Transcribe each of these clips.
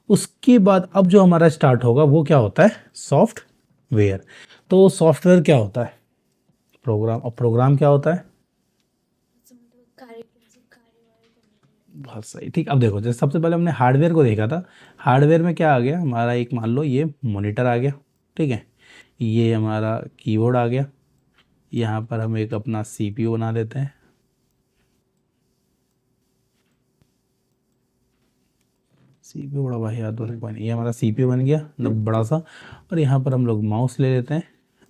उसके बाद अब जो हमारा स्टार्ट होगा वो क्या होता है, सॉफ्टवेयर। तो सॉफ्टवेयर क्या होता है, प्रोग्राम। और प्रोग्राम क्या होता है, बहुत सही, ठीक। अब देखो, जैसे सबसे पहले हमने हार्डवेयर को देखा था, हार्डवेयर में क्या आ गया हमारा, एक मान लो ये मॉनिटर आ गया, ठीक है, ये हमारा कीबोर्ड आ गया, यहाँ पर हम एक अपना सीपीयू बना लेते हैं, सीपीयू बड़ा भाई याद होने पानी, ये हमारा सीपीयू बन गया मतलब बड़ा सा। और यहाँ पर हम लोग माउस ले लेते हैं,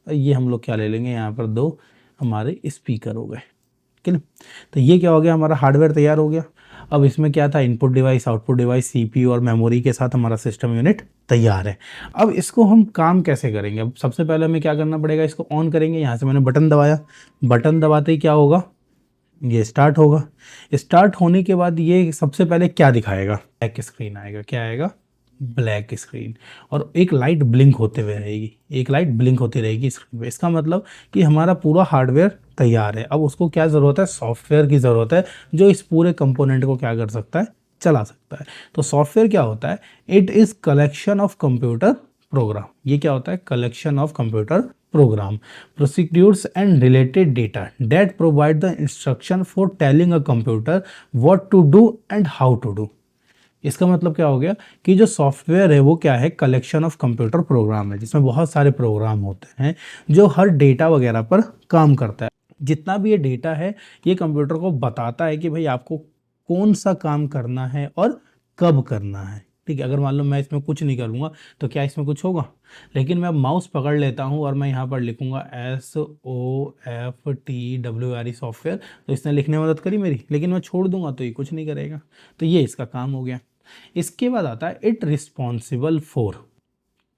और ये हम लोग क्या ले लेंगे, यहाँ पर दो हमारे स्पीकर हो गए, ठीक है। तो ये क्या हो गया, हमारा हार्डवेयर तैयार हो गया। अब इसमें क्या था, input device, output device, CPU और मेमोरी के साथ हमारा सिस्टम यूनिट तैयार है। अब इसको हम काम कैसे करेंगे, अब सबसे पहले हमें क्या करना पड़ेगा, इसको ऑन करेंगे। यहाँ से मैंने बटन दबाया, बटन दबाते ही क्या होगा, ये स्टार्ट होगा। स्टार्ट होने के बाद ये सबसे पहले क्या दिखाएगा, ब्लैक स्क्रीन आएगा, क्या आएगा, ब्लैक स्क्रीन। और एक लाइट ब्लिंक होते हुए रहेगी, एक लाइट ब्लिंक होती रहेगी स्क्रीन पे। इसका मतलब कि हमारा पूरा हार्डवेयर तैयार है। अब उसको क्या ज़रूरत है, सॉफ्टवेयर की ज़रूरत है, जो इस पूरे कंपोनेंट को क्या कर सकता है, चला सकता है। तो सॉफ्टवेयर क्या होता है, it is collection of computer programme. ये क्या होता है, collection of computer program, procedures and related data that provide the instruction for telling a computer what to do and how to do। इसका मतलब क्या हो गया कि जो सॉफ्टवेयर है वो क्या है, कलेक्शन ऑफ कंप्यूटर प्रोग्राम है, जिसमें बहुत सारे प्रोग्राम होते हैं जो हर डेटा वगैरह पर काम करता है। जितना भी ये डेटा है ये कंप्यूटर को बताता है कि भाई आपको कौन सा काम करना है और कब करना है, ठीक है। अगर मान लो मैं इसमें कुछ नहीं करूँगा तो क्या इसमें कुछ होगा, लेकिन मैं माउस पकड़ लेता हूँ और मैं यहाँ पर लिखूँगा SOFTWR सॉफ्टवेयर, तो इसने लिखने में मदद करी मेरी, लेकिन मैं छोड़ दूंगा तो ये कुछ नहीं करेगा। तो ये इसका काम हो गया। इसके बाद आता है इट रिस्पॉन्सिबल फॉर,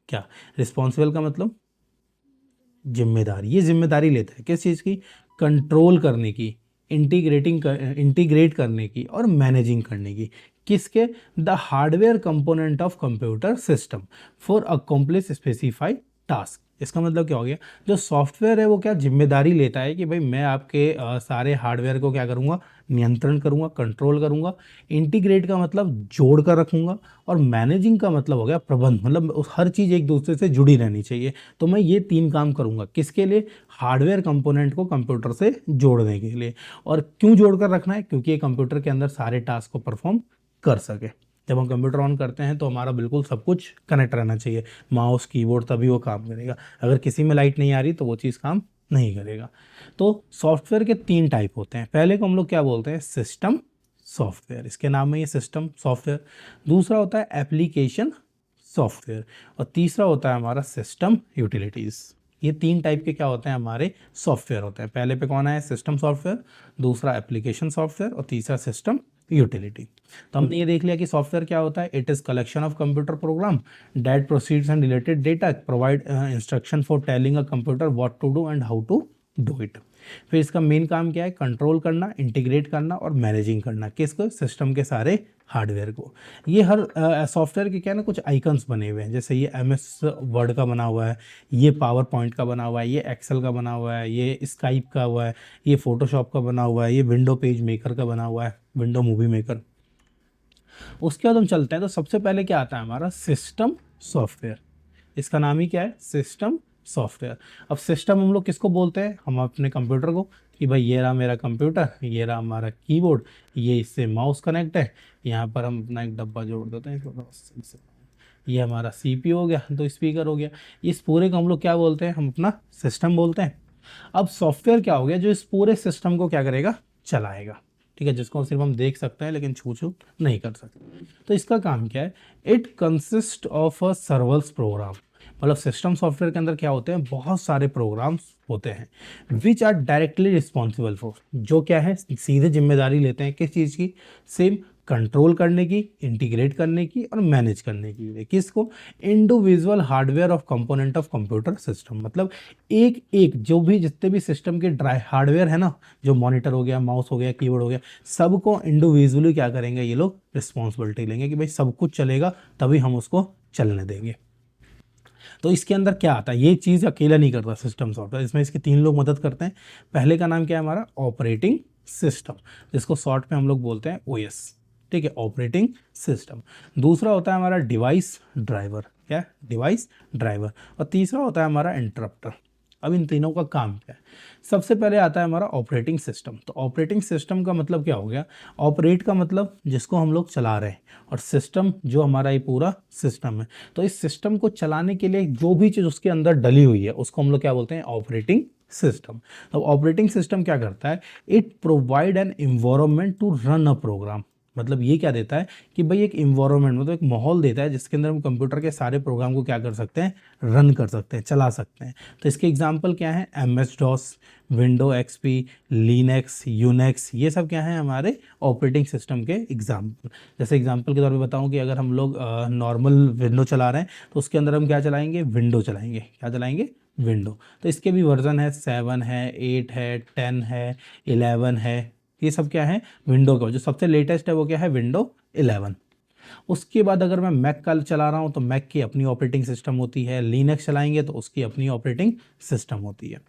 क्या, रिस्पॉन्सिबल का मतलब जिम्मेदारी, ये जिम्मेदारी लेता है किस चीज़ की, कंट्रोल करने की, इंटीग्रेट करने की और मैनेजिंग करने की। किसके, the hardware component of computer system for accomplish specified task. इसका मतलब क्या हो गया, जो सॉफ्टवेयर है वो क्या जिम्मेदारी लेता है कि भाई मैं आपके सारे हार्डवेयर को क्या करूँगा, नियंत्रण करूँगा, कंट्रोल करूँगा। इंटीग्रेट का मतलब जोड़ कर रखूँगा, और मैनेजिंग का मतलब हो गया प्रबंध, मतलब हर चीज़ एक दूसरे से जुड़ी रहनी चाहिए। तो मैं ये तीन काम करूँगा, किसके लिए, हार्डवेयर कंपोनेंट को कंप्यूटर से जोड़ने के लिए। और क्यों जोड़ कर रखना है, क्योंकि ये कंप्यूटर के अंदर सारे टास्क को परफॉर्म कर सके। जब हम कंप्यूटर ऑन करते हैं तो हमारा बिल्कुल सब कुछ कनेक्ट रहना चाहिए, माउस कीबोर्ड, तभी वो काम करेगा। अगर किसी में लाइट नहीं आ रही तो वो चीज़ काम नहीं करेगा। तो सॉफ्टवेयर के तीन टाइप होते हैं। पहले को हम लोग क्या बोलते हैं, सिस्टम सॉफ्टवेयर, इसके नाम में ये सिस्टम सॉफ्टवेयर। दूसरा होता है एप्लीकेशन सॉफ्टवेयर, और तीसरा होता है हमारा सिस्टम यूटिलिटीज़। ये तीन टाइप के क्या होते हैं, हमारे सॉफ्टवेयर होते हैं। पहले पे कौन है, सिस्टम सॉफ्टवेयर, दूसरा एप्लीकेशन सॉफ्टवेयर, और तीसरा सिस्टम यूटिलिटी। तो हमने ये देख लिया कि सॉफ्टवेयर क्या होता है, it is collection of computer program that proceeds and related data provide instruction for telling a computer what to do and how to do it. फिर इसका मेन काम क्या है, कंट्रोल करना, इंटीग्रेट करना और मैनेजिंग करना, किसको, सिस्टम के सारे हार्डवेयर को। ये हर सॉफ्टवेयर के क्या है ना, कुछ आइकन्स बने हुए हैं, जैसे ये MS वर्ड का बना हुआ है, ये पावर पॉइंट का बना हुआ है, ये एक्सेल का बना हुआ है, ये स्काइप का हुआ है, ये फोटोशॉप का बना हुआ है, ये विंडो पेज मेकर का बना हुआ है, विंडो मूवी मेकर। उसके बाद हम चलते हैं, तो सबसे पहले क्या आता है हमारा, सिस्टम सॉफ्टवेयर। इसका नाम ही क्या है, सिस्टम सॉफ्टवेयर। अब सिस्टम हम लोग किसको बोलते हैं, हम अपने कंप्यूटर को, कि भाई ये रहा मेरा कंप्यूटर, ये रहा हमारा कीबोर्ड, ये इससे माउस कनेक्ट है, यहाँ पर हम अपना एक डब्बा जोड़ देते हैं इसको, ये हमारा CPU हो गया, तो स्पीकर हो गया। इस पूरे को हम लोग क्या बोलते हैं, हम अपना सिस्टम बोलते हैं। अब सॉफ्टवेयर क्या हो गया, जो इस पूरे सिस्टम को क्या करेगा, चलाएगा, ठीक है, जिसको सिर्फ हम देख सकते हैं लेकिन छू छू नहीं कर सकते। तो इसका काम क्या है, it consist of a several program. मतलब सिस्टम सॉफ्टवेयर के अंदर क्या होते हैं, बहुत सारे प्रोग्राम्स होते हैं which are directly responsible for, जो क्या है, सीधे जिम्मेदारी लेते हैं किस चीज़ की, सेम कंट्रोल करने की, इंटीग्रेट करने की और मैनेज करने की। किसको, individual hardware of component of computer system. मतलब एक एक जो भी जितने भी सिस्टम के ड्राई हार्डवेयर है ना, जो मॉनिटर हो गया, माउस हो गया, कीबोर्ड हो गया, सबको इंडिविजुअली क्या करेंगे ये लोग, रिस्पॉन्सिबिलिटी लेंगे कि भाई सब कुछ चलेगा तभी हम उसको चलने देंगे। तो इसके अंदर क्या आता है, ये चीज़ अकेला नहीं करता सिस्टम सॉफ्टवेयर, इसमें इसके तीन लोग मदद करते हैं। पहले का नाम क्या है हमारा, ऑपरेटिंग सिस्टम, जिसको शॉर्ट में हम लोग बोलते हैं OS। ठीक है, ऑपरेटिंग सिस्टम। दूसरा होता है हमारा डिवाइस ड्राइवर, क्या, डिवाइस ड्राइवर। और तीसरा होता है हमारा इंटरप्टर। अब इन तीनों का काम क्या है? सबसे पहले आता है हमारा ऑपरेटिंग सिस्टम। तो ऑपरेटिंग सिस्टम का मतलब क्या हो गया? ऑपरेट का मतलब जिसको हम लोग चला रहे हैं, और सिस्टम जो हमारा ये पूरा सिस्टम है। तो इस सिस्टम को चलाने के लिए जो भी चीज़ उसके अंदर डली हुई है उसको हम लोग क्या बोलते हैं? Operating system. तो ऑपरेटिंग सिस्टम क्या करता है? It provide an environment to run a program. मतलब ये क्या देता है कि भाई एक इन्वायरमेंट, मतलब एक माहौल देता है जिसके अंदर हम कंप्यूटर के सारे प्रोग्राम को क्या कर सकते हैं? रन कर सकते हैं, चला सकते हैं। तो इसके एग्जांपल क्या हैं? MS DOS, window XP, Linux, Unix, ये सब क्या है? हमारे ऑपरेटिंग सिस्टम के एग्जाम्पल। जैसे एग्जाम्पल के तौर पे बताऊं कि अगर हम लोग नॉर्मल विंडो चला रहे हैं तो उसके अंदर हम क्या चलाएंगे? विंडो चलाएंगे। क्या चलाएंगे? विंडो। तो इसके भी वर्जन है, 7 है, 8 है, 10 है, 11 है। ये सब क्या है? विंडो का जो सबसे लेटेस्ट है वो क्या है? विंडो 11। उसके बाद अगर मैं मैक का चला रहा हूँ तो मैक की अपनी ऑपरेटिंग सिस्टम होती है। लिनक्स चलाएंगे तो उसकी अपनी ऑपरेटिंग सिस्टम होती है।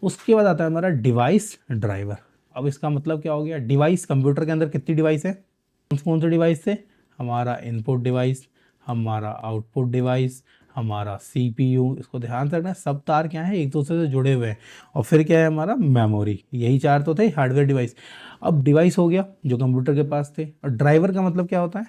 उसके बाद आता है हमारा डिवाइस ड्राइवर। अब इसका मतलब क्या हो गया? डिवाइस, कंप्यूटर के अंदर कितनी डिवाइस है? कौन से डिवाइस से? हमारा इनपुट डिवाइस, हमारा आउटपुट डिवाइस, हमारा CPU। इसको ध्यान से रखना, सब तार क्या है? एक दूसरे से जुड़े हुए हैं। और फिर क्या है? हमारा मेमोरी। यही चार तो थे हार्डवेयर डिवाइस। अब डिवाइस हो गया जो कंप्यूटर के पास थे, और ड्राइवर का मतलब क्या होता है?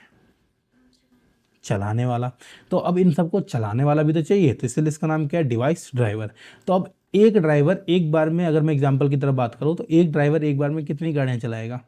चलाने वाला। तो अब इन सबको चलाने वाला भी तो चाहिए, तो इसलिए इसका नाम क्या है? Device driver. तो अब एक ड्राइवर एक बार में, अगर मैं एग्जांपल की तरफ बात करूँ तो एक ड्राइवर एक बार में कितनी गाड़ियाँ चलाएगा?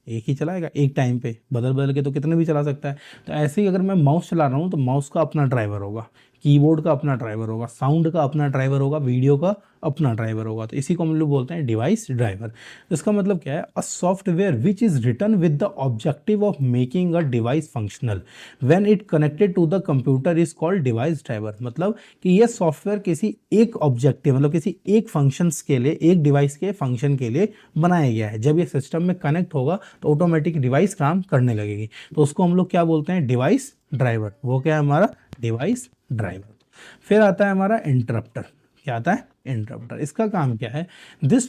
एक ही चलाएगा। एक टाइम पे बदल बदल के तो कितने भी चला सकता है। तो ऐसे ही अगर मैं माउस चला रहा हूँ तो माउस का अपना ड्राइवर होगा, कीबोर्ड का अपना ड्राइवर होगा, साउंड का अपना ड्राइवर होगा, वीडियो का अपना ड्राइवर होगा। तो इसी को हम लोग बोलते हैं डिवाइस ड्राइवर। तो इसका मतलब क्या है? A software which is written with the objective of making a device functional when it connected to the computer is called device driver. मतलब कि यह सॉफ्टवेयर किसी एक ऑब्जेक्टिव, मतलब किसी एक फंक्शंस के लिए, एक डिवाइस के फंक्शन के लिए बनाया गया है। जब ये सिस्टम में कनेक्ट होगा तो ऑटोमेटिक डिवाइस काम करने लगेगी। तो उसको हम लोग क्या बोलते हैं? Device driver. वो क्या है? हमारा डिवाइस ड्राइवर। फिर आता है हमारा इंटरप्टर। क्या आता है? इंटरप्टर। इसका काम क्या है? This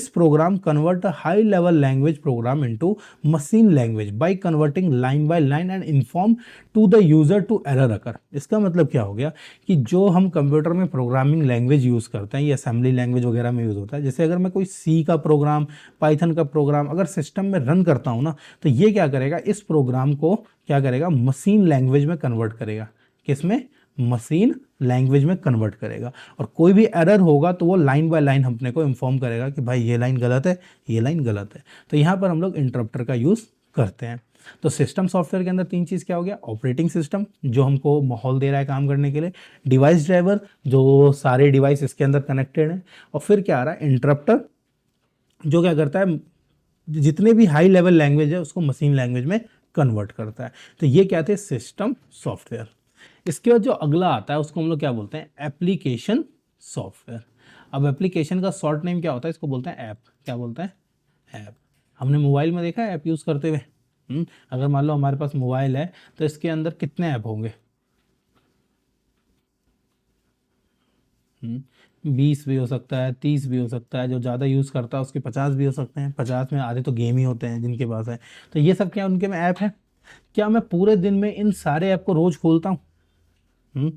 program convert a high level language program into machine language by converting line by line and inform to the user to error occur. इसका मतलब क्या हो गया कि जो हम कंप्यूटर में प्रोग्रामिंग लैंग्वेज यूज़ करते हैं, ये असेंबली लैंग्वेज वगैरह में यूज़ होता है। जैसे अगर मैं कोई C का प्रोग्राम, पाइथन का प्रोग्राम अगर सिस्टम में रन करता हूँ ना, तो ये क्या करेगा? इस प्रोग्राम को क्या करेगा? मशीन लैंग्वेज में कन्वर्ट करेगा। किसमें? मशीन लैंग्वेज में कन्वर्ट करेगा। और कोई भी एरर होगा तो वो लाइन बाय लाइन अपने को इन्फॉर्म करेगा कि भाई ये लाइन गलत है, ये लाइन गलत है। तो यहाँ पर हम लोग इंटरप्टर का यूज़ करते हैं। तो सिस्टम सॉफ्टवेयर के अंदर तीन चीज़ क्या हो गया? ऑपरेटिंग सिस्टम जो हमको माहौल दे रहा है काम करने के लिए, डिवाइस ड्राइवर जो सारे डिवाइस इसके अंदर कनेक्टेड हैं, और फिर क्या आ रहा है? इंटरप्टर जो क्या करता है? जितने भी हाई लेवल लैंग्वेज है उसको मशीन लैंग्वेज में कन्वर्ट करता है। तो ये क्या थे? System software. इसके बाद जो अगला आता है उसको हम लोग क्या बोलते हैं? Application software. अब एप्लीकेशन का शॉर्ट नेम क्या होता है? इसको बोलते हैं ऐप। क्या बोलते हैं? ऐप। हमने मोबाइल में देखा है ऐप यूज़ करते हुए। अगर मान लो हमारे पास मोबाइल है तो इसके अंदर कितने ऐप होंगे? 20 भी हो सकता है, 30 भी हो सकता है, जो ज़्यादा यूज़ करता है उसके 50 भी हो सकते हैं। 50 में आधे तो गेम ही होते हैं जिनके पास है। तो ये सब क्या उनके में ऐप है? क्या मैं पूरे दिन में इन सारे ऐप को रोज़ खोलता हूँ? हम्म,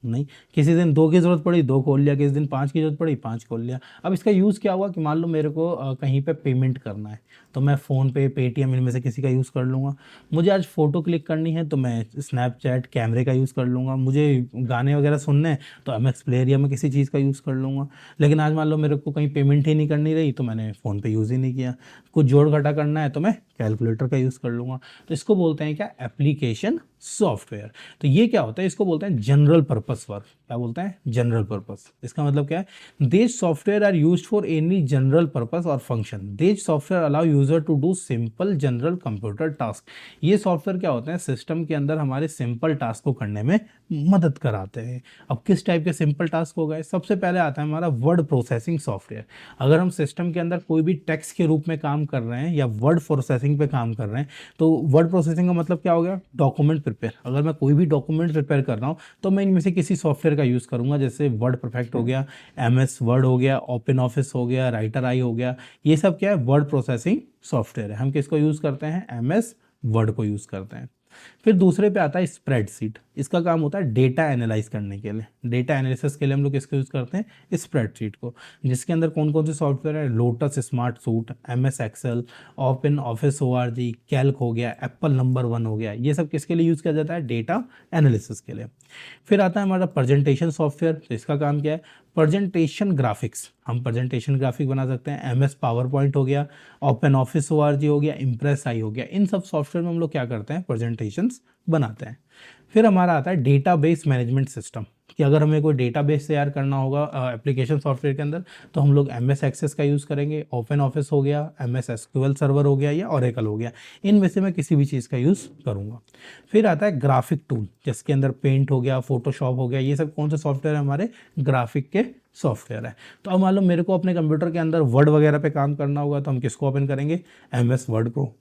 नहीं। किसी दिन 2 की ज़रूरत पड़ी 2 खोल लिया, किसी दिन 5 की ज़रूरत पड़ी 5 खोल लिया। अब इसका यूज़ क्या हुआ कि मान लो मेरे को कहीं पे पेमेंट करना है तो मैं फ़ोन पे, पेटीएम, इनमें से किसी का यूज़ कर लूँगा। मुझे आज फ़ोटो क्लिक करनी है तो मैं स्नैपचैट कैमरे का यूज़ कर लूँगा। मुझे गाने वगैरह सुनने हैं तो MX प्लेयर या मैं किसी चीज़ का यूज़ कर लूँगा। लेकिन आज मान लो मेरे को कहीं पेमेंट ही नहीं करनी रही तो मैंने फ़ोन पे यूज़ ही नहीं किया। कुछ जोड़ घटा करना है तो मैं कैलकुलेटर का यूज़ कर लूँगा। तो इसको बोलते हैं क्या? Application software. तो ये क्या होता है? इसको बोलते हैं जनरल पर्पस वर्क। क्या बोलते हैं? General purpose. इसका मतलब क्या है? These software are used for any general purpose और function. These software allow user to do simple general computer task. ये सॉफ्टवेयर क्या होते हैं? सिस्टम के अंदर हमारे सिंपल टास्क को करने में मदद कराते हैं। अब किस टाइप के सिंपल टास्क हो गए? सबसे पहले आता है हमारा वर्ड प्रोसेसिंग सॉफ्टवेयर। अगर हम सिस्टम के अंदर कोई भी टेक्स्ट के रूप में काम कर रहे हैं या वर्ड प्रोसेसिंग पे काम कर रहे हैं तो वर्ड प्रोसेसिंग का मतलब क्या हो गया? डॉक्यूमेंट प्रिपेयर, अगर मैं कोई भी डॉक्यूमेंट प्रिपेयर कर रहा हूँ तो मैं इनमें से किसी सॉफ्टवेयर का यूज़ करूँगा, जैसे वर्ड परफेक्ट हो गया, MS वर्ड हो गया, ओपन ऑफिस हो गया, राइटर आई हो गया, ये सब क्या है, वर्ड प्रोसेसिंग सॉफ्टवेयर है। हम किसको यूज़ करते हैं, MS वर्ड को यूज़ करते हैं। फिर दूसरे पे आता है स्प्रेडशीट, इसका काम होता है डेटा एनालाइज करने के लिए, डेटा एनालिसिस के लिए हम लोग किसको यूज़ करते हैं, स्प्रेडशीट को, जिसके अंदर कौन कौन से सॉफ्टवेयर है, Lotus Smart Suite, MS Excel, Open Office ORG, Calc हो गया, एप्पल नंबर 1 हो गया, ये सब किसके लिए यूज़ किया जाता है, डेटा एनालिसिस के लिए। फिर आता है हमारा प्रेजेंटेशन सॉफ्टवेयर, तो इसका काम क्या है, प्रेजेंटेशन ग्राफिक्स, हम प्रेजेंटेशन ग्राफिक बना सकते हैं, MS पावर पॉइंट हो गया, ओपन ऑफिस ORG हो गया, इम्प्रेस आई हो गया, इन सब सॉफ्टवेयर में हम लोग क्या करते हैं, प्रेजेंटेशंस बनाते हैं। फिर हमारा आता है डेटाबेस मैनेजमेंट सिस्टम, कि अगर हमें कोई डेटाबेस तैयार करना होगा एप्लीकेशन सॉफ्टवेयर के अंदर, तो हम लोग MS एक्सेस का यूज़ करेंगे, ओपन ऑफिस हो गया, MS SQL सर्वर हो गया या ओरेकल हो गया, इनमें से मैं किसी भी चीज़ का यूज़ करूँगा। फिर आता है ग्राफिक टूल, जिसके अंदर पेंट हो गया, फोटोशॉप हो गया, ये सब कौन से सॉफ्टवेयर है, हमारे ग्राफिक के सॉफ्टवेयर है। तो अब मान लो मेरे को अपने कंप्यूटर के अंदर वर्ड वगैरह पे काम करना होगा, तो हम किसको ओपन करेंगे, MS वर्ड को।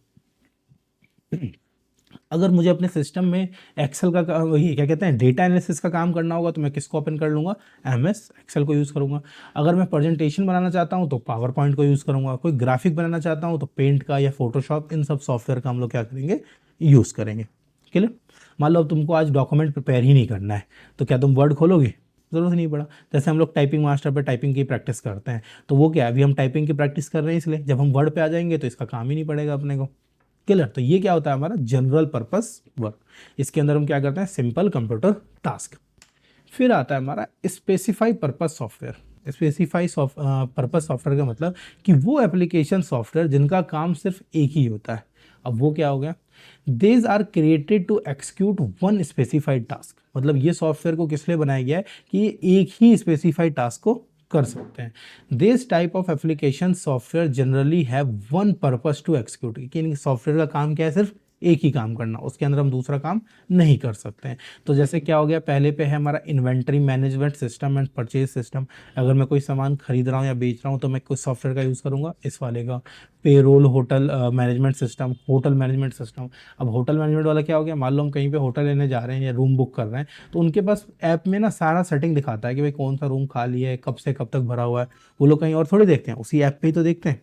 अगर मुझे अपने सिस्टम में एक्सेल का ये क्या कहते हैं, डेटा एनालिसिस का काम करना होगा, तो मैं किसको ओपन कर लूँगा, MS एक्सेल को यूज़ करूँगा। अगर मैं प्रेजेंटेशन बनाना चाहता हूँ तो पावर पॉइंट को यूज़ करूँगा, कोई ग्राफिक बनाना चाहता हूँ तो पेंट का या फोटोशॉप, इन सब सॉफ्टवेयर का हम लोग क्या करेंगे, यूज़ करेंगे। क्लियर। मान लो अब तुमको आज डॉक्यूमेंट प्रिपेयर ही नहीं करना है, तो क्या तुम वर्ड खोलोगे, ज़रूरत नहीं पड़ा। जैसे हम लोग टाइपिंग मास्टर पे टाइपिंग की प्रैक्टिस करते हैं, तो वो क्या है, अभी हम टाइपिंग की प्रैक्टिस कर रहे हैं, इसलिए जब हम वर्ड पे आ जाएंगे तो इसका काम ही नहीं पड़ेगा अपने को। क्लियर। तो ये क्या होता है, हमारा जनरल पर्पस वर्क, इसके अंदर हम क्या करते हैं, सिंपल कंप्यूटर टास्क। फिर आता है हमारा specify purpose software. Specify purpose software का मतलब कि वो एप्लीकेशन सॉफ्टवेयर जिनका काम सिर्फ एक ही होता है। अब वो क्या हो गया, These are created to execute one specified task, मतलब ये सॉफ्टवेयर को किस लिए बनाया गया है कि ये एक ही स्पेसिफाइड टास्क को कर सकते हैं। This type of application software generally have one purpose to execute, कि इन सॉफ्टवेयर का काम क्या है, सिर्फ एक ही काम करना, उसके अंदर हम दूसरा काम नहीं कर सकते हैं। तो जैसे क्या हो गया, पहले पे है हमारा inventory management system and purchase system, अगर मैं कोई सामान खरीद रहा हूँ या बेच रहा हूँ तो मैं कुछ सॉफ्टवेयर का यूज़ करूँगा, इस वाले का। Payroll hotel management system, hotel management system. अब होटल मैनेजमेंट वाला क्या हो गया, मान लो हम कहीं पे होटल लेने जा रहे हैं या रूम बुक कर रहे हैं, तो उनके पास ऐप में ना सारा सेटिंग दिखाता है कि भाई कौन सा रूम खाली है, कब से कब तक भरा हुआ है। वो लोग कहीं और थोड़ी देखते हैं, उसी ऐप पे ही तो देखते हैं।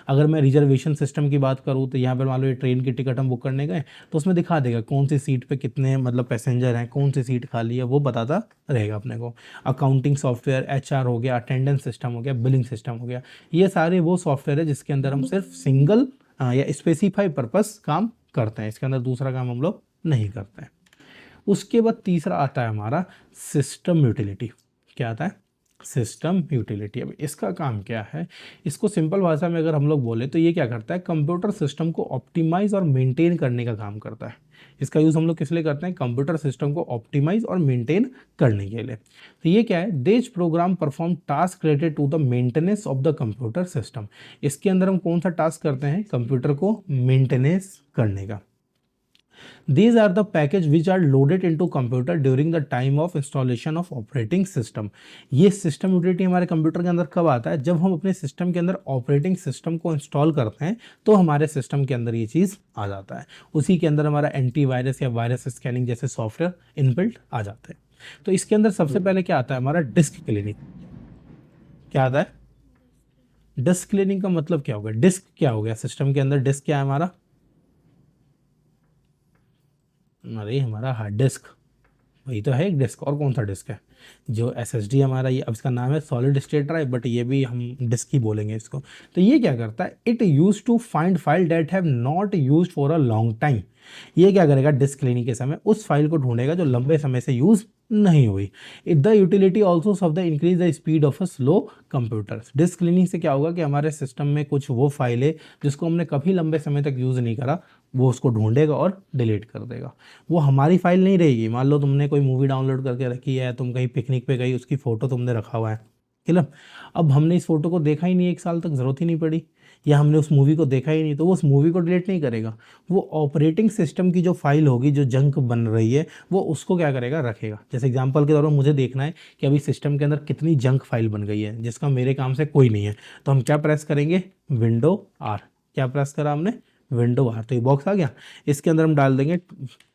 अगर मैं रिजर्वेशन सिस्टम की बात करूँ तो यहाँ पर मान लो ये ट्रेन की टिकट हम बुक करने गए, तो उसमें दिखा देगा कौन सी सीट पे कितने मतलब पैसेंजर हैं, कौन सी सीट खाली है, वो बताता रहेगा अपने को। अकाउंटिंग सॉफ्टवेयर, HR हो गया, अटेंडेंस सिस्टम हो गया, बिलिंग सिस्टम हो गया, ये सारे वो सॉफ्टवेयर है जिसके अंदर हम सिर्फ सिंगल या स्पेसिफाई पर्पस काम करते हैं, इसके अंदर दूसरा काम हम लोग नहीं करते हैं। उसके बाद तीसरा आता है हमारा सिस्टम यूटिलिटी। क्या आता है, सिस्टम यूटिलिटी। अब इसका काम क्या है, इसको सिंपल भाषा में अगर हम लोग बोले तो ये क्या करता है, कंप्यूटर सिस्टम को ऑप्टिमाइज और मेंटेन करने का काम करता है। इसका यूज़ हम लोग किस लिए करते हैं, कंप्यूटर सिस्टम को ऑप्टिमाइज और मेंटेन करने के लिए। तो ये क्या है, this program perform task related to the maintenance of the computer system. इसके अंदर हम कौन सा टास्क करते हैं, कंप्यूटर को मेंटेनेंस करने का। These are the package which are loaded into computer during the time of installation of operating system। ये सिस्टम यूटिलिटी हमारे कंप्यूटर के अंदर कब आता है, जब हम अपने सिस्टम के अंदर ऑपरेटिंग सिस्टम को इंस्टॉल करते हैं, तो हमारे सिस्टम के अंदर ये चीज़ आ जाता है। उसी के अंदर हमारा एंटीवायरस या वायरस स्कैनिंग जैसे सॉफ्टवेयर इनबिल्ट आ जाते हैं। तो इसके अंदर सबसे पहले क्या आता है, हमारा डिस्क क्लीनिंग। क्या आता है, डिस्क क्लीनिंग का मतलब क्या होगा, डिस्क क्या हो गया, सिस्टम के अंदर डिस्क क्या है हमारा, अरे हमारा हार्ड डिस्क, वही तो है एक डिस्क, और कौन सा डिस्क है, जो SSD हमारा, ये अब इसका नाम है सॉलिड स्टेट ड्राइव, बट ये भी हम डिस्क ही बोलेंगे इसको। तो ये क्या करता है, it use to find file that have not use for a long time. ये क्या करेगा, डिस्क क्लीनिंग के समय उस फाइल को ढूंढेगा जो लंबे समय से यूज नहीं हुई। The utility also serve the increase the speed of a slow computer. Disk cleaning से क्या होगा कि हमारे सिस्टम में कुछ वो फाइल है जिसको हमने कभी लंबे समय तक यूज़ नहीं करा, वो उसको ढूंढेगा और डिलीट कर देगा। वो हमारी फाइल नहीं रहेगी। मान लो तुमने कोई मूवी डाउनलोड करके रखी है, तुम कहीं पिकनिक पे गई, उसकी फ़ोटो तुमने रखा हुआ है, क्लियर। अब हमने इस फोटो को देखा ही नहीं, 1 साल तक ज़रूरत ही नहीं पड़ी, या हमने उस मूवी को देखा ही नहीं, तो वो उस मूवी को डिलीट नहीं करेगा। वो ऑपरेटिंग सिस्टम की जो फाइल होगी, जो जंक बन रही है, वो उसको क्या करेगा, रखेगा। जैसे एग्जांपल के तौर पर मुझे देखना है कि अभी सिस्टम के अंदर कितनी जंक फाइल बन गई है जिसका मेरे काम से कोई नहीं है, तो हम क्या प्रेस करेंगे, विंडो R। क्या प्रेस करा हमने, विंडो बार, तो ये बॉक्स आ गया। इसके अंदर हम डाल देंगे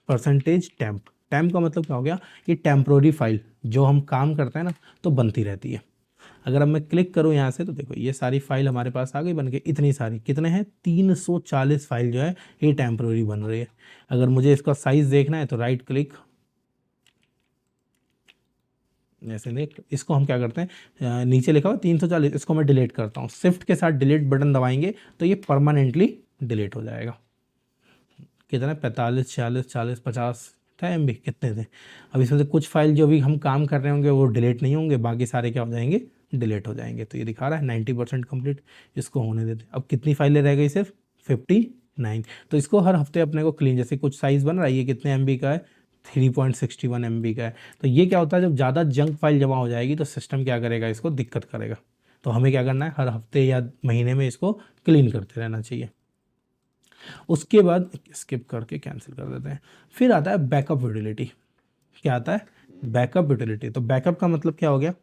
परसेंटेज टेम्प। टेम्प का मतलब क्या हो गया, ये टेम्प्रोरी फाइल जो हम काम करते हैं ना तो बनती रहती है। अगर अब मैं क्लिक करूं यहाँ से तो देखो ये सारी फाइल हमारे पास आ गई बन के, इतनी सारी, कितने हैं 340 फाइल जो है ये टेम्प्रोरी बन रही है। अगर मुझे इसका साइज देखना है तो राइट क्लिक, ऐसे देख, इसको हम क्या करते हैं, नीचे लिखा हुआ 340, इसको मैं डिलीट करता हूँ, शिफ्ट के साथ डिलीट बटन दबाएंगे तो ये परमानेंटली डिलीट हो जाएगा। कितना 45 46 40 50 था MB, कितने थे। अब इसमें से कुछ फाइल जो भी हम काम कर रहे होंगे वो डिलीट नहीं होंगे, बाकी सारे क्या हो जाएंगे, डिलीट हो जाएंगे। तो ये दिखा रहा है 90% कंप्लीट, इसको होने देते। अब कितनी फाइलें रह गई, सिर्फ 59। तो इसको हर हफ्ते अपने को क्लीन, जैसे कुछ साइज़ बन रहा है, ये कितने MB का है, 3.61 MB का है। तो ये क्या होता है, जब ज़्यादा जंक फाइल जमा हो जाएगी तो सिस्टम क्या करेगा, इसको दिक्कत करेगा। तो हमें क्या करना है, हर हफ्ते या महीने में इसको क्लीन करते रहना चाहिए। उसके बाद स्किप करके कैंसिल कर देते हैं। फिर आता है बैकअप यूटिलिटी। क्या आता है, बैकअप यूटिलिटी। तो बैकअप का मतलब क्या हो गया,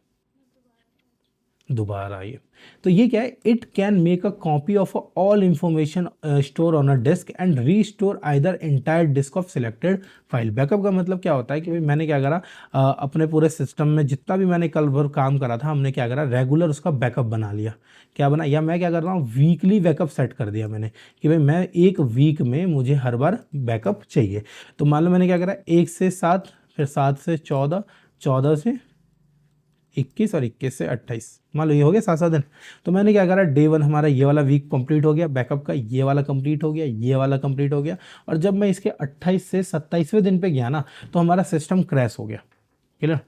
दोबारा आइए। तो ये क्या है, it can make a copy of all information store on a disk and restore either entire disk of selected file. Backup का मतलब क्या होता है कि भाई मैंने क्या करा, अपने पूरे सिस्टम में जितना भी मैंने कल भर काम करा था, हमने क्या करा, रेगुलर उसका बैकअप बना लिया। क्या बना, या मैं क्या कर रहा हूँ, वीकली बैकअप सेट कर दिया मैंने कि भाई मैं एक वीक में मुझे हर बार बैकअप चाहिए। तो मान लो मैंने क्या करा, 1 से 7, फिर 7 से 14, 14 से 21 और 21 से 28, मान लो ये हो गया 7 दिन। तो मैंने क्या करा, डे 1 हमारा ये वाला वीक कंप्लीट हो गया बैकअप का, ये वाला कंप्लीट हो गया, ये वाला कंप्लीट हो गया। और जब मैं इसके 28 से 27वें दिन पे गया ना तो हमारा सिस्टम क्रैश हो गया। क्लियर।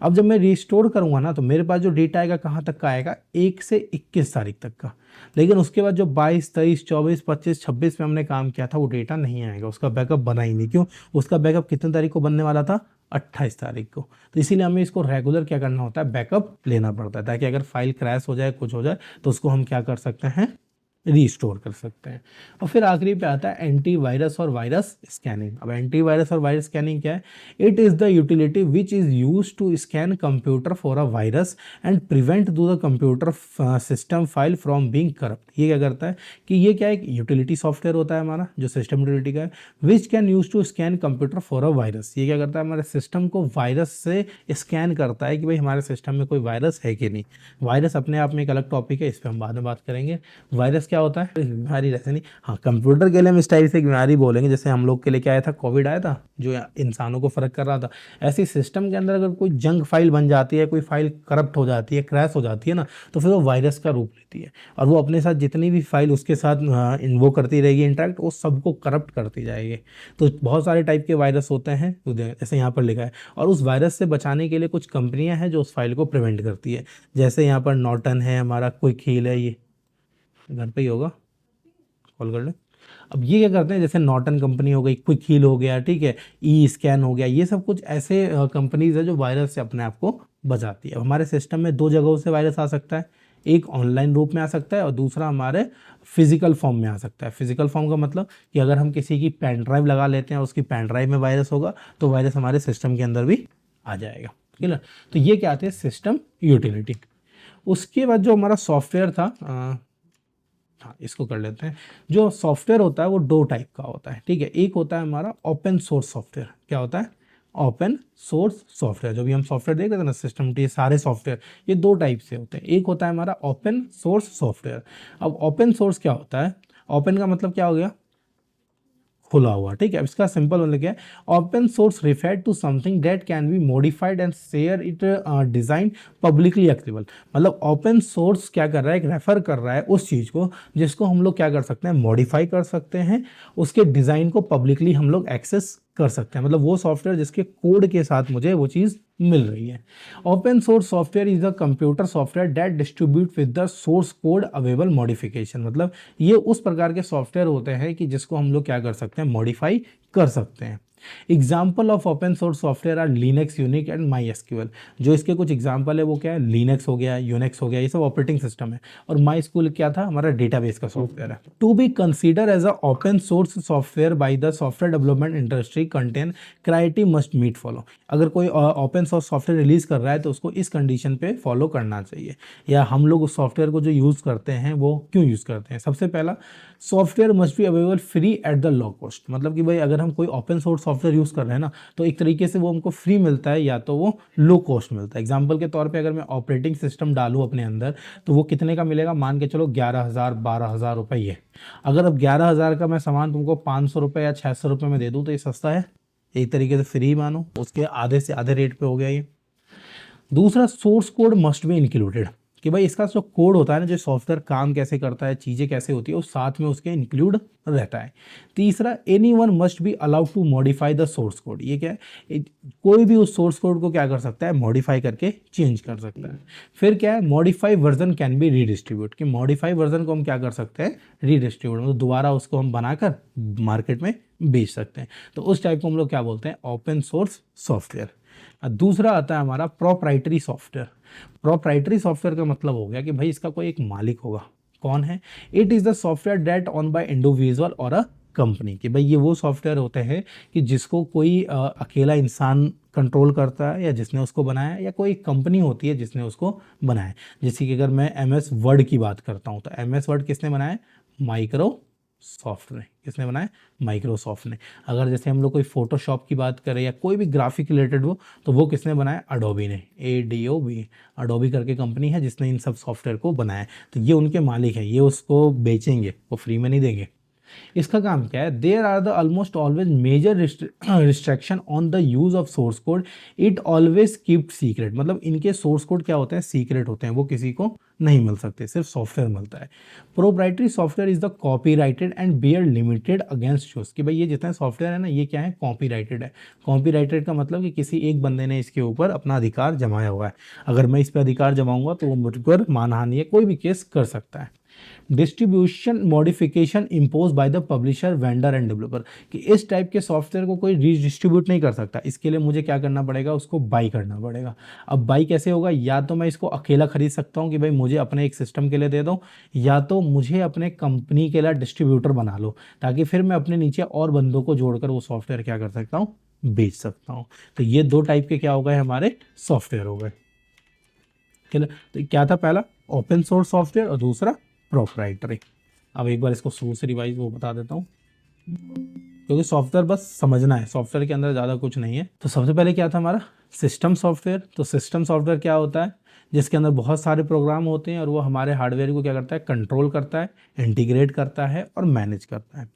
अब जब मैं रिस्टोर करूंगा ना तो मेरे पास जो डेटा आएगा कहाँ तक का आएगा, 1 से 21 तारीख तक का। लेकिन उसके बाद जो 22, 23, 24, 25, 26 में हमने काम किया था वो डेटा नहीं आएगा, उसका बैकअप बना ही नहीं। क्यों, उसका बैकअप कितने तारीख को बनने वाला था, 28 तारीख को। तो इसीलिए हमें इसको रेगुलर क्या करना होता है, बैकअप लेना पड़ता है, ताकि अगर फाइल क्रैश हो जाए, कुछ हो जाए तो उसको हम क्या कर सकते हैं, रीस्टोर कर सकते हैं। और फिर आखिरी पे आता है एंटीवायरस और वायरस स्कैनिंग। अब एंटीवायरस और वायरस स्कैनिंग क्या है, it is the utility which is use to scan computer for a virus and prevent to the computer system file from being corrupt. ये क्या करता है कि ये क्या एक यूटिलिटी सॉफ्टवेयर होता है हमारा जो सिस्टम यूटिलिटी का है, which can use to scan computer for a virus. ये क्या करता है, हमारे सिस्टम को वायरस से स्कैन करता है कि भाई हमारे सिस्टम में कोई वायरस है कि नहीं। वायरस अपने आप में एक अलग टॉपिक है, इस पर हम बाद में बात करेंगे। वायरस क्या होता है, बीमारी रहती नहीं। हाँ, कंप्यूटर के लिए हम इस टाइप से बीमारी बोलेंगे, जैसे हम लोग के लिए क्या आया था, कोविड आया था जो इंसानों को फर्क कर रहा था। ऐसे सिस्टम के अंदर अगर कोई जंक फाइल बन जाती है, कोई फाइल करप्ट हो जाती है, क्रैश हो जाती है ना, तो फिर वो वायरस का रूप लेती है और वो अपने साथ जितनी भी फाइल उसके साथ वो करती रहेगी इंटरेक्ट, वो सबको करप्ट करती जाएगी। तो बहुत सारे टाइप के वायरस होते हैं जैसे यहाँ पर लिखा है, और उस वायरस से बचाने के लिए कुछ कंपनियां हैं जो उस फाइल को प्रिवेंट करती है। जैसे यहाँ पर नॉर्टन है, हमारा क्विक हील है, ये घर पे ही होगा, कॉल कर ले। अब ये क्या करते हैं, जैसे नॉर्टन कंपनी हो गई, क्विक हील हो गया, ठीक है, ई स्कैन हो गया, ये सब कुछ ऐसे कंपनीज है जो वायरस से अपने आप को बचाती है। अब हमारे सिस्टम में दो जगहों से वायरस आ सकता है, एक ऑनलाइन रूप में आ सकता है और दूसरा हमारे फिजिकल फॉर्म में आ सकता है। फिजिकल फॉर्म का मतलब कि अगर हम किसी की पेन ड्राइव लगा लेते हैं, उसकी पेन ड्राइव में वायरस होगा तो वायरस हमारे सिस्टम के अंदर भी आ जाएगा। ठीक है, तो ये क्या आते हैं, सिस्टम यूटिलिटी। उसके बाद जो हमारा सॉफ्टवेयर था, हाँ इसको कर लेते हैं। जो सॉफ्टवेयर होता है वो दो टाइप का होता है, ठीक है। एक होता है हमारा ओपन सोर्स सॉफ्टवेयर। क्या होता है, ओपन सोर्स सॉफ्टवेयर। जो भी हम सॉफ्टवेयर देख रहे थे ना सिस्टम, ये सारे सॉफ्टवेयर ये दो टाइप से होते हैं। एक होता है हमारा ओपन सोर्स सॉफ्टवेयर। अब ओपन सोर्स क्या होता है, ओपन का मतलब क्या हो गया, खुला हुआ, ठीक है। अब इसका सिंपल मतलब क्या है, open source refer to something that can be modified and share it design publicly accessible. मतलब ओपन सोर्स क्या कर रहा है, एक रेफर कर रहा है उस चीज़ को जिसको हम लोग क्या कर सकते हैं, मॉडिफाई कर सकते हैं, उसके डिज़ाइन को पब्लिकली हम लोग एक्सेस कर सकते हैं। मतलब वो सॉफ्टवेयर जिसके कोड के साथ मुझे वो चीज़ मिल रही है। Open source software is a computer software that distribute with the source code available modification. मतलब ये उस प्रकार के सॉफ्टवेयर होते हैं कि जिसको हम लोग क्या कर सकते हैं, मॉडिफाई कर सकते हैं। Example of open source software are Linux, Unix and MySQL. जो इसके कुछ एग्जाम्पल है वो क्या है, लिनक्स हो गया, यूनिक्स हो गया, ये सब ऑपरेटिंग सिस्टम है। और माई स्कूल क्या था, हमारा डेटाबेस का सॉफ्टवेयर है। To be consider as a open source software by the software development industry contain criteria must meet follow. अगर कोई ओपन सोर्स सॉफ्टवेयर रिलीज कर रहा है तो उसको इस कंडीशन पे फॉलो करना चाहिए, या हम लोग उस सॉफ्टवेयर को जो यूज़ करते हैं वो क्यों यूज़ करते हैं। सबसे पहला, software must be available free at the low cost. मतलब कि भाई अगर हम कोई ओपन सोर्स सॉफ्टवेयर यूज़ कर रहे हैं ना, तो एक तरीके से वो हमको फ्री मिलता है या तो वो लो कॉस्ट मिलता है। एग्जाम्पल के तौर पे अगर मैं ऑपरेटिंग सिस्टम डालूँ अपने अंदर तो वो कितने का मिलेगा, मान के चलो 11,000 12,000 रुपये ये। अगर अब 11,000 का मैं सामान तुमको 500 रुपये या 600 रुपये में दे दूँ तो ये सस्ता है, एक तरीके से फ्री मानो, उसके आधे से आधे रेट पे हो गया ये। दूसरा, source code must be included, कि भाई इसका जो कोड होता है ना, जो सॉफ्टवेयर काम कैसे करता है, चीज़ें कैसे होती है, वो साथ में उसके इंक्लूड रहता है। तीसरा, anyone must be allowed to modify the source code. ये क्या है, कोई भी उस सोर्स कोड को क्या कर सकता है, मॉडिफाई करके चेंज कर सकता है। फिर क्या है, modify version can be redistribute, कि मॉडिफाई वर्जन को हम क्या कर सकते हैं, रीडिस्ट्रीब्यूट, मतलब दोबारा उसको हम बनाकर मार्केट में बेच सकते हैं। तो उस टाइप को हम लोग क्या बोलते हैं, ओपन सोर्स सॉफ्टवेयर। दूसरा आता है हमारा प्रोप्राइटरी सॉफ्टवेयर। प्रोप्राइटरी सॉफ्टवेयर का मतलब हो गया कि भाई इसका कोई एक मालिक होगा। कौन है, it is the software that own by individual और अ कंपनी, कि भाई ये वो सॉफ्टवेयर होते हैं कि जिसको कोई अकेला इंसान कंट्रोल करता है, या जिसने उसको बनाया है, या कोई कंपनी होती है जिसने उसको बनाया है। जैसे कि अगर मैं MS वर्ड की बात करता हूँ तो MS वर्ड किसने बनाया है, माइक्रोसॉफ्ट ने। किसने बनाया, माइक्रोसॉफ्ट ने। अगर जैसे हम लोग कोई फोटोशॉप की बात करें या कोई भी ग्राफिक रिलेटेड हो तो वो किसने बनाया, अडोबी ने, ADOB, अडोबी करके कंपनी है जिसने इन सब सॉफ्टवेयर को बनाया है। तो ये उनके मालिक है, ये उसको बेचेंगे, वो फ्री में नहीं देंगे। इसका काम क्या है, there are the almost always major restriction on the use of source code, it always keep secret. मतलब इनके सोर्स कोड क्या होते हैं, सीक्रेट होते हैं, वो किसी को नहीं मिल सकते, सिर्फ सॉफ्टवेयर मिलता है। Proprietary software is the copyrighted and bear limited against use, कि भाई ये जितने सॉफ्टवेयर है ना, ये क्या है, कॉपीराइटेड है। कॉपीराइटेड का मतलब कि किसी एक बंदे ने इसके ऊपर अपना अधिकार जमाया हुआ है। अगर मैं इस पर अधिकार जमाऊंगा तो वो मुझ पर मानहानि या कोई भी केस कर सकता है। Distribution modification impose by the publisher, vendor end developer, कि इस टाइप के सॉफ्टवेयर को कोई रीडिस्ट्रीब्यूट नहीं कर सकता। इसके लिए मुझे क्या करना पड़ेगा, उसको बाई करना पड़ेगा। अब बाई कैसे होगा, या तो मैं इसको अकेला खरीद सकता हूँ कि भाई मुझे अपने एक सिस्टम के लिए दे दो, या तो मुझे अपने कंपनी के लिए डिस्ट्रीब्यूटर बना लो, ताकि फिर मैं अपने नीचे और बंदों को जोड़कर वो सॉफ्टवेयर क्या कर सकता हूँ, बेच सकता हूँ। तो ये दो टाइप के क्या हो गए, हमारे सॉफ्टवेयर हो गए। तो क्या था, पहला ओपन सोर्स सॉफ्टवेयर और दूसरा प्रोप्राइटरी। अब एक बार इसको शुरू से रिवाइज वो बता देता हूँ, क्योंकि सॉफ्टवेयर बस समझना है, सॉफ्टवेयर के अंदर ज़्यादा कुछ नहीं है। तो सबसे पहले क्या था हमारा, सिस्टम सॉफ्टवेयर। तो सिस्टम सॉफ्टवेयर क्या होता है, जिसके अंदर बहुत सारे प्रोग्राम होते हैं और वो हमारे हार्डवेयर को क्या करता है, कंट्रोल करता है, इंटीग्रेट करता है और मैनेज करता है।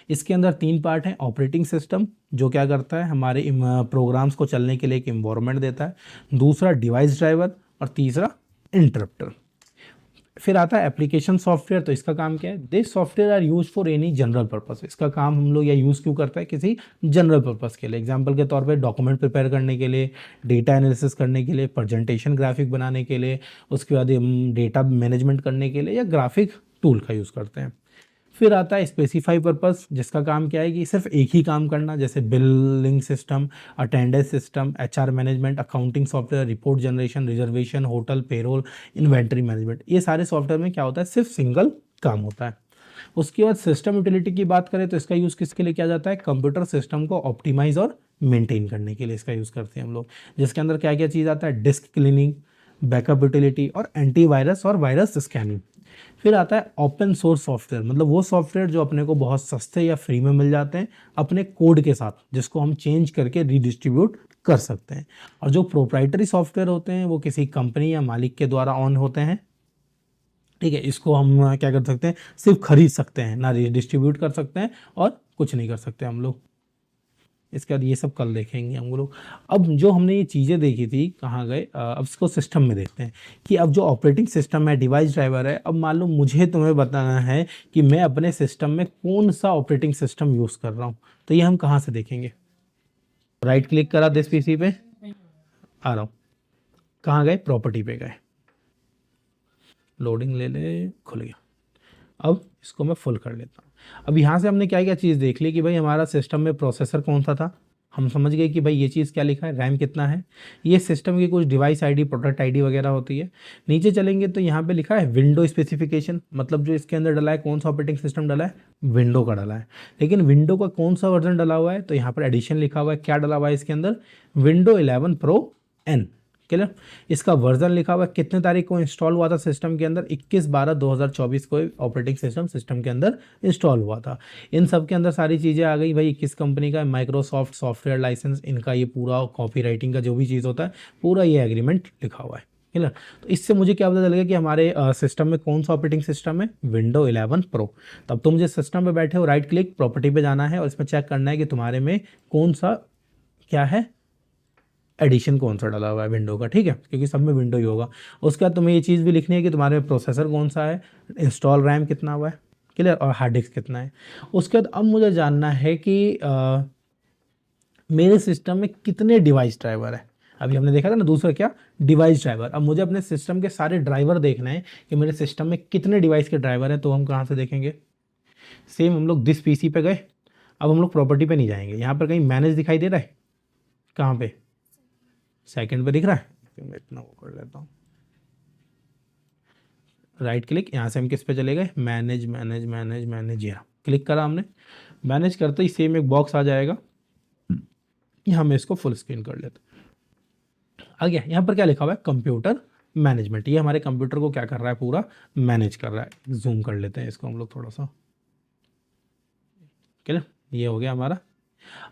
इसके अंदर 3 पार्ट हैं, ऑपरेटिंग सिस्टम जो क्या करता है, हमारे प्रोग्राम्स को चलने के लिए एक इन्वायरमेंट देता है। दूसरा डिवाइस ड्राइवर, और तीसरा इंटरप्टर। फिर आता है एप्लीकेशन सॉफ्टवेयर। तो इसका काम क्या है, this software are use for any general purpose. इसका काम हम लोग या यूज़ क्यों करता है, किसी जनरल पर्पस के लिए। एग्जांपल के तौर पे डॉक्यूमेंट प्रिपेयर करने के लिए, डेटा एनालिसिस करने के लिए, प्रेजेंटेशन ग्राफिक बनाने के लिए, उसके बाद डेटा मैनेजमेंट करने के लिए, या ग्राफिक टूल का यूज़ करते हैं। फिर आता है स्पेसिफाई पर्पस, जिसका काम क्या है कि सिर्फ एक ही काम करना, जैसे billing system, attendance system, HR management, accounting software, report generation, reservation, hotel, payroll, inventory management. ये सारे सॉफ्टवेयर में क्या होता है, सिर्फ सिंगल काम होता है। उसके बाद सिस्टम यूटिलिटी की बात करें तो इसका यूज़ किसके लिए किया जाता है, कंप्यूटर सिस्टम को ऑप्टिमाइज और मेंटेन करने के लिए इसका यूज़ करते हैं हम लोग, जिसके अंदर क्या क्या चीज़ आता है, डिस्क क्लीनिंग, बैकअप यूटिलिटी और एंटीवायरस और वायरस स्कैनिंग। फिर आता है ओपन सोर्स सॉफ्टवेयर, मतलब वो सॉफ्टवेयर जो अपने को बहुत सस्ते या फ्री में मिल जाते हैं अपने कोड के साथ, जिसको हम चेंज करके रीडिस्ट्रीब्यूट कर सकते हैं। और जो प्रोप्राइटरी सॉफ्टवेयर होते हैं वो किसी कंपनी या मालिक के द्वारा ऑन होते हैं, ठीक है। इसको हम क्या कर सकते हैं, सिर्फ खरीद सकते हैं, ना डिस्ट्रीब्यूट कर सकते हैं और कुछ नहीं कर सकते हम लोग। इसके बाद ये सब कल देखेंगे हम लोग। अब जो हमने ये चीज़ें देखी थी कहाँ गए, अब इसको सिस्टम में देखते हैं कि अब जो ऑपरेटिंग सिस्टम है, डिवाइस ड्राइवर है। अब मान लो मुझे तुम्हें बताना है कि मैं अपने सिस्टम में कौन सा ऑपरेटिंग सिस्टम यूज़ कर रहा हूँ, तो ये हम कहाँ से देखेंगे। राइट क्लिक करा दिस PC पे, आ रहा हूँ, कहाँ गए, प्रॉपर्टी पे गए, लोडिंग ले ले, खुल गया। अब इसको मैं फुल कर लेता हूँ। अब यहाँ से हमने क्या क्या चीज़ देख ली कि भाई हमारा सिस्टम में प्रोसेसर कौन सा था, हम समझ गए कि भाई ये चीज़ क्या लिखा है, रैम कितना है, ये सिस्टम की कुछ डिवाइस आईडी, प्रोडक्ट आईडी वगैरह होती है। नीचे चलेंगे तो यहाँ पे लिखा है विंडो स्पेसिफिकेशन, मतलब जो इसके अंदर डला है, कौन सा ऑपरेटिंग सिस्टम डला है, विंडो का डला है। लेकिन विंडो का कौन सा वर्जन डला हुआ है, तो यहाँ पर एडिशन लिखा हुआ है, क्या डला हुआ है इसके अंदर, विंडो 11 प्रो एन। क्लियर। इसका वर्जन लिखा हुआ है, कितने तारीख को इंस्टॉल हुआ था सिस्टम के अंदर, 21/12/2024 को ऑपरेटिंग सिस्टम के अंदर इंस्टॉल हुआ था। इन सब के अंदर सारी चीज़ें आ गई भाई, किस कंपनी का है, माइक्रोसॉफ्ट सॉफ्टवेयर लाइसेंस, इनका ये पूरा कॉपी राइटिंग का जो भी चीज़ होता है पूरा ये एग्रीमेंट लिखा हुआ है। क्लियर। तो इससे मुझे क्या पता चलेगा कि हमारे सिस्टम में कौन सा ऑपरेटिंग सिस्टम है, विंडो 11 प्रो। तब तुम जिस सिस्टम पे बैठे हो, राइट क्लिक प्रॉपर्टी पे जाना है और इसमें चेक करना है कि तुम्हारे में कौन सा क्या है, एडिशन कौन सा डाला हुआ है विंडो का, ठीक है, क्योंकि सब में विंडो ही होगा। उसके बाद तुम्हें ये चीज़ भी लिखनी है कि तुम्हारे में प्रोसेसर कौन सा है, इंस्टॉल रैम कितना हुआ है, क्लियर, और हार्ड डिस्क कितना है। उसके बाद अब मुझे जानना है कि मेरे सिस्टम में कितने डिवाइस ड्राइवर है। अभी हमने देखा था ना दूसरा क्या, डिवाइस ड्राइवर। अब मुझे अपने सिस्टम के सारे ड्राइवर देखना है कि मेरे सिस्टम में कितने डिवाइस के ड्राइवर हैं। तो हम कहाँ से देखेंगे, सेम हम लोग दिस पीसी पे गए। अब हम लोग प्रॉपर्टी पे नहीं जाएंगे, यहाँ पर कहीं मैनेज दिखाई दे रहा है, कहाँ पे, सेकंड पे दिख रहा है, मैं इतना वो कर लेता हूँ, राइट क्लिक, यहाँ से हम किस पे चले गए, मैनेज मैनेज मैनेज मैनेज, यहाँ क्लिक करा हमने। मैनेज करते ही सेम एक बॉक्स आ जाएगा, यहाँ मैं इसको फुल स्क्रीन कर लेता हूँ। आ गया, यहाँ पर क्या लिखा हुआ है, कंप्यूटर मैनेजमेंट। ये हमारे कंप्यूटर को क्या कर रहा है, पूरा मैनेज कर रहा है। जूम कर लेते हैं इसको हम लोग थोड़ा सा, क्लियर, ये हो गया हमारा।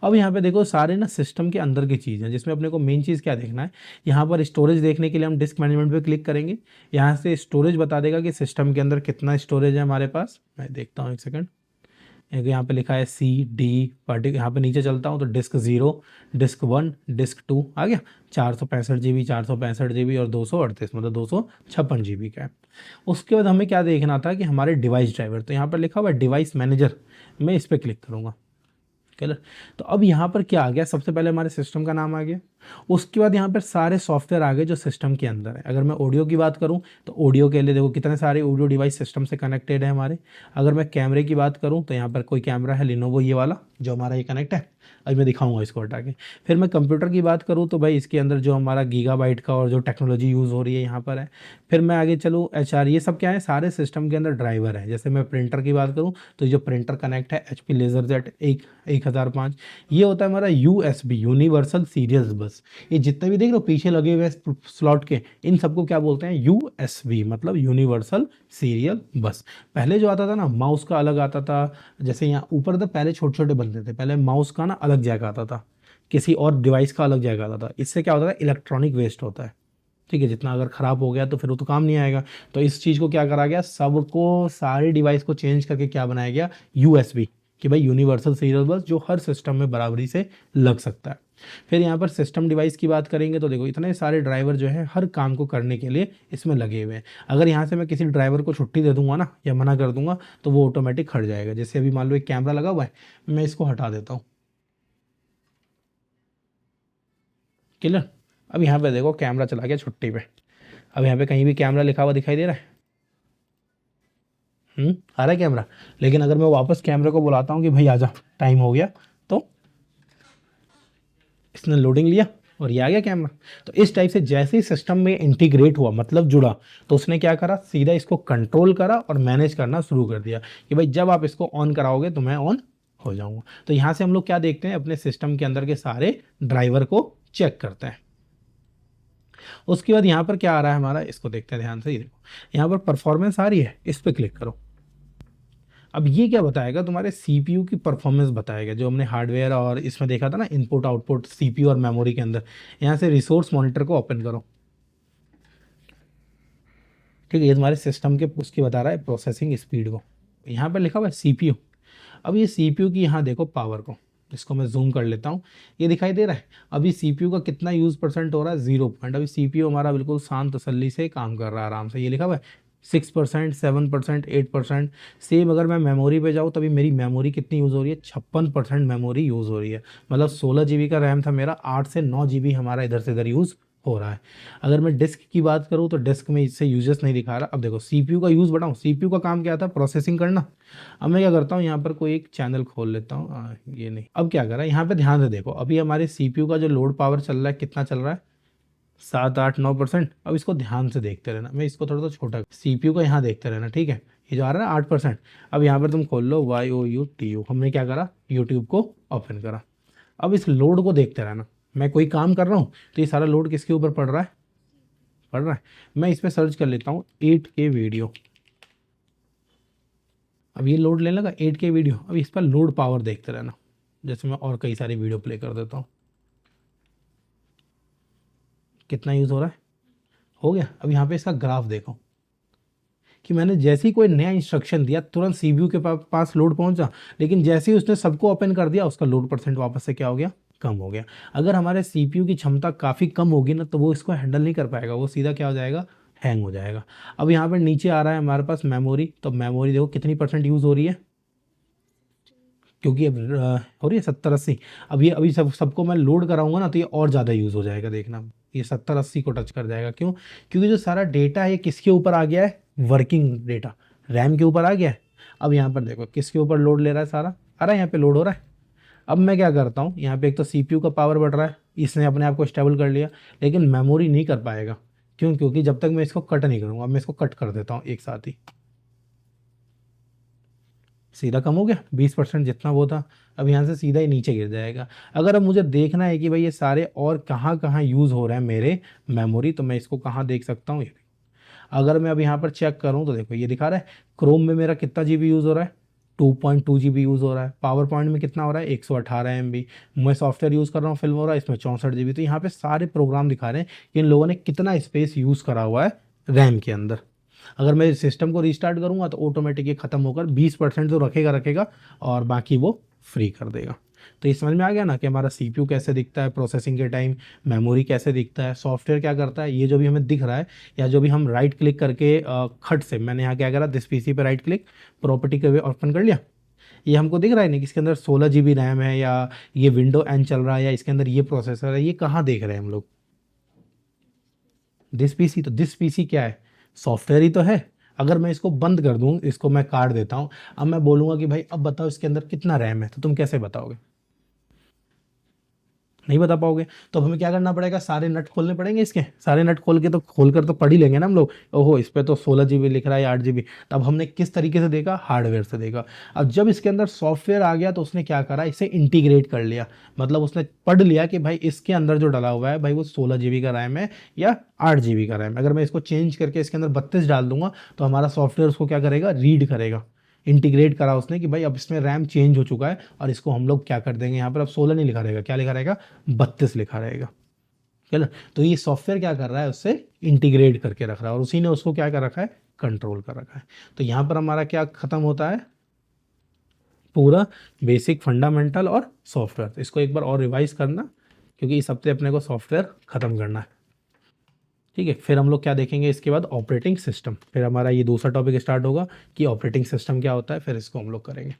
अब यहाँ पे देखो सारे ना सिस्टम के अंदर की चीज़ है, जिसमें अपने को मेन चीज़ क्या देखना है, यहाँ पर स्टोरेज देखने के लिए हम डिस्क मैनेजमेंट पे क्लिक करेंगे। यहाँ से स्टोरेज बता देगा कि सिस्टम के अंदर कितना स्टोरेज है हमारे पास। मैं देखता हूँ एक सेकंड, यहाँ पे लिखा है CD पार्टी, यहाँ पे नीचे चलता हूँ तो डिस्क 0, डिस्क 1, डिस्क 2 आ गया। 465 GB, 465 GB और 238, मतलब 256 GB का है। उसके बाद हमें क्या देखना था कि हमारे डिवाइस ड्राइवर, तो यहाँ पर लिखा हुआ है डिवाइस मैनेजर, मैं इस पर क्लिक करूँगा। क्लियर। तो अब यहाँ पर क्या आ गया, सबसे पहले हमारे सिस्टम का नाम आ गया। उसके बाद यहाँ पर सारे सॉफ्टवेयर आ गए जो सिस्टम के अंदर है। अगर मैं ऑडियो की बात करूँ तो ऑडियो के लिए देखो कितने सारे ऑडियो डिवाइस सिस्टम से कनेक्टेड है हमारे। अगर मैं कैमरे की बात करूँ तो यहाँ पर कोई कैमरा है लिनोवो, ये वाला जो हमारा ये कनेक्ट है, अभी मैं दिखाऊंगा इसको हटा के। फिर मैं कंप्यूटर की बात करूँ तो भाई इसके अंदर जो हमारा गीगाबाइट का और जो टेक्नोलॉजी यूज़ हो रही है यहाँ पर है। फिर मैं आगे चलूँ HR, ये सब क्या है, सारे सिस्टम के अंदर ड्राइवर है। जैसे मैं प्रिंटर की बात करूँ तो जो प्रिंटर कनेक्ट है HP LaserJet 1005, ये होता है हमारा USB यूनिवर्सल सीरियल बस। ये जितने भी देख रहे हो पीछे लगे हुए स्लॉट के, इन सबको क्या बोलते हैं, USB, मतलब यूनिवर्सल सीरियल बस। पहले जो आता था ना, माउस का अलग आता था, जैसे यहाँ ऊपर था, पहले छोटे छोटे बनते थे, पहले माउस का ना अलग जगह आता था, किसी और डिवाइस का अलग जगह आता था। इससे क्या होता है, इलेक्ट्रॉनिक वेस्ट होता है, ठीक है, जितना अगर ख़राब हो गया तो फिर वो तो काम नहीं आएगा। तो इस चीज़ को क्या करा गया, सबको सारी डिवाइस को चेंज करके क्या बनाया गया, USB, कि भाई यूनिवर्सल सीरियल बस जो हर सिस्टम में बराबरी से लग सकता है। फिर यहाँ पर सिस्टम डिवाइस की बात करेंगे तो देखो इतने सारे ड्राइवर जो है हर काम को करने के लिए इसमें लगे हुए हैं। अगर यहाँ से मैं किसी ड्राइवर को छुट्टी दे दूंगा ना, या मना कर दूंगा, तो वो ऑटोमेटिक हट जाएगा। जैसे अभी मान लो एक कैमरा लगा हुआ है, मैं इसको हटा देता हूँ, क्लियर। अब यहाँ पे देखो कैमरा चला गया छुट्टी पे। अब यहाँ पे कहीं भी कैमरा लिखा हुआ दिखाई दे रहा है, आ रहा है कैमरा। लेकिन अगर मैं वापस कैमरे को बुलाता हूँ कि भाई आजा, टाइम हो गया, तो इसने लोडिंग लिया और ये आ गया कैमरा। तो इस टाइप से जैसे ही सिस्टम में इंटीग्रेट हुआ, मतलब जुड़ा, तो उसने क्या करा, सीधा इसको कंट्रोल करा और मैनेज करना शुरू कर दिया कि भाई जब आप इसको ऑन कराओगे तो मैं ऑन हो जाऊंगा। तो यहाँ से हम लोग क्या देखते हैं, अपने सिस्टम के अंदर के सारे ड्राइवर को चेक करते हैं। उसके बाद यहाँ पर क्या आ रहा है हमारा, इसको देखते हैं ध्यान से। ये देखो यहाँ पर परफॉर्मेंस आ रही है, इस पर क्लिक करो। अब ये क्या बताएगा, तुम्हारे CPU की परफॉर्मेंस बताएगा, जो हमने हार्डवेयर और इसमें देखा था ना, इनपुट आउटपुट CPU और मेमोरी के अंदर। यहाँ से रिसोर्स मॉनिटर को ओपन करो, ठीक है, ये तुम्हारे सिस्टम के उसकी बता रहा है प्रोसेसिंग स्पीड को। यहाँ पर लिखा हुआ है CPU। अब ये CPU की यहाँ देखो पावर को, इसको मैं जूम कर लेता हूँ, ये दिखाई दे रहा है। अभी CPU का कितना यूज़ परसेंट हो रहा है, 0%। अभी CPU हमारा बिल्कुल शांत तसल्ली से काम कर रहा है आराम से। ये लिखा हुआ है 6%, 7%, 8%। सेम अगर मैं मेमोरी पे जाऊँ तभी मेरी मेमोरी कितनी यूज़ हो रही है, 56% मेमोरी यूज़ हो रही है। मतलब 16 GB का रैम था मेरा, 8 से 9 GB हमारा इधर से इधर यूज़ हो रहा है। अगर मैं डिस्क की बात करूँ तो डिस्क में इससे यूजेस नहीं दिखा रहा। अब देखो सीपीयू का यूज़ बढ़ाऊँ, सीपीयू का काम क्या था, प्रोसेसिंग करना। अब मैं क्या करता हूँ, यहाँ पर कोई एक चैनल खोल लेता हूँ, ये नहीं। अब क्या कर रहा है, यहाँ पे ध्यान से देखो, अभी हमारे सीपीयू का जो लोड पावर चल रहा है कितना चल रहा है, 7-8-9%। अब इसको ध्यान से देखते रहना, मैं इसको थोड़ा सा छोटा सीपीयू का यहाँ देखते रहना, ठीक है। ये जो आ रहा है 8%। अब यहाँ पर तुम खोल लो YOUTU, हमने क्या करा, यूट्यूब को ओपन करा। अब इस लोड को देखते रहना, मैं कोई काम कर रहा हूँ तो ये सारा लोड किसके ऊपर पड़ रहा है, पड़ रहा है। मैं इस पर सर्च कर लेता हूँ 8K वीडियो। अब ये लोड लेने लगा 8K वीडियो। अब इस पर लोड पावर देखते रहना, जैसे मैं और कई सारी वीडियो प्ले कर देता हूँ, कितना यूज़ हो रहा है, हो गया। अब यहाँ पे इसका ग्राफ देखो कि मैंने जैसे ही कोई नया इंस्ट्रक्शन दिया तुरंत सीपीयू के पास लोड पहुंचा, लेकिन जैसे ही उसने सबको ओपन कर दिया उसका लोड परसेंट वापस से क्या हो गया, कम हो गया। अगर हमारे सीपीयू की क्षमता काफ़ी कम होगी ना तो वो इसको हैंडल नहीं कर पाएगा, वो सीधा क्या हो जाएगा, हैंग हो जाएगा। अब यहाँ पर नीचे आ रहा है हमारे पास मेमोरी, तो मेमोरी देखो कितनी परसेंट यूज़ हो रही है, क्योंकि अब हो रही है 70-80। अब ये अभी सबको मैं लोड कराऊंगा ना तो ये और ज़्यादा यूज़ हो जाएगा, देखना ये 70-80 को टच कर जाएगा। क्यों, क्योंकि जो सारा डेटा है ये किसके ऊपर आ गया है, वर्किंग डेटा रैम के ऊपर आ गया है। अब यहाँ पर देखो किसके ऊपर लोड ले रहा है, सारा आ रहा है यहाँ पे लोड हो रहा है। अब मैं क्या करता हूँ, यहाँ पे एक तो सीपीयू का पावर बढ़ रहा है, इसने अपने आप को स्टेबल कर लिया, लेकिन मेमोरी नहीं कर पाएगा। क्यों, क्योंकि जब तक मैं इसको कट नहीं करूँगा। अब मैं इसको कट कर देता हूँ एक साथ ही, सीधा कम हो गया 20% जितना वो था। अब यहाँ से सीधा ही नीचे गिर जाएगा। अगर अब मुझे देखना है कि भाई ये सारे और कहाँ कहाँ यूज़ हो रहे हैं मेरे मेमोरी, तो मैं इसको कहाँ देख सकता हूँ, ये अगर मैं अब यहाँ पर चेक करूँ तो देखो ये दिखा रहा है क्रोम में मेरा कितना जीबी यूज़ हो रहा है, 2.2 GB यूज़ हो रहा है। पावर पॉइंट में कितना हो रहा है, 118 MB। मैं सॉफ्टवेयर यूज़ कर रहा हूँ फिल्म हो रहा है इसमें 64 GB। तो यहाँ पे सारे प्रोग्राम दिखा रहे हैं कि इन लोगों ने कितना स्पेस यूज़ करा हुआ है रैम के अंदर। अगर मैं सिस्टम को रीस्टार्ट करूंगा तो ऑटोमेटिक ये खत्म होकर 20% तो रखेगा और बाकी वो फ्री कर देगा। तो ये समझ में आ गया ना कि हमारा सीपीयू कैसे दिखता है प्रोसेसिंग के टाइम, मेमोरी कैसे दिखता है, सॉफ्टवेयर क्या करता है। ये जो भी हमें दिख रहा है, या जो भी हम राइट क्लिक करके खट से, मैंने यहाँ क्या करा, दिस पीसी पे राइट क्लिक, प्रॉपर्टी के वे ओपन कर लिया, ये हमको दिख रहा है नहीं कि इसके अंदर 16 GB रैम है, या ये विंडो एन चल रहा है, या इसके अंदर ये प्रोसेसर है। ये कहाँ देख रहे हैं हम लोग, दिस पीसी। तो दिस पीसी क्या है, सॉफ्टवेयर ही तो है। अगर मैं इसको बंद कर दूं, इसको मैं काट देता हूं, अब मैं बोलूंगा कि भाई अब बताओ इसके अंदर कितना रैम है, तो तुम कैसे बताओगे, नहीं बता पाओगे। तो अब हमें क्या करना पड़ेगा, सारे नट खोलने पड़ेंगे इसके, सारे नट खोल के तो खोलकर तो पढ़ ही लेंगे ना हम लोग। ओहो इस पे तो 16 GB लिख रहा है, 8 GB। तब हमने किस तरीके से देखा, हार्डवेयर से देखा। अब जब इसके अंदर सॉफ्टवेयर आ गया तो उसने क्या करा, इसे इंटीग्रेट कर लिया। मतलब उसने पढ़ लिया कि भाई इसके अंदर जो डला हुआ है भाई वो 16 GB का रैम है या 8 GB का रैम। अगर मैं इसको चेंज करके इसके अंदर 32 डाल दूंगा तो हमारा सॉफ्टवेयर उसको क्या करेगा, रीड करेगा। इंटीग्रेट करा उसने कि भाई अब इसमें रैम चेंज हो चुका है और इसको हम लोग क्या कर देंगे, यहाँ पर अब 16 नहीं लिखा रहेगा, क्या लिखा रहेगा, 32 लिखा रहेगा। चलो, तो ये सॉफ्टवेयर क्या कर रहा है, उससे इंटीग्रेट करके रख रहा है और उसी ने उसको क्या कर रखा है, कंट्रोल कर रखा है। तो यहाँ पर हमारा क्या खत्म होता है, पूरा बेसिक फंडामेंटल और सॉफ्टवेयर। इसको एक बार और रिवाइज करना, क्योंकि इस हफ्ते अपने को सॉफ्टवेयर खत्म करना है, ठीक है। फिर हम लोग क्या देखेंगे इसके बाद, ऑपरेटिंग सिस्टम। फिर हमारा ये दूसरा टॉपिक स्टार्ट होगा कि ऑपरेटिंग सिस्टम क्या होता है, फिर इसको हम लोग करेंगे।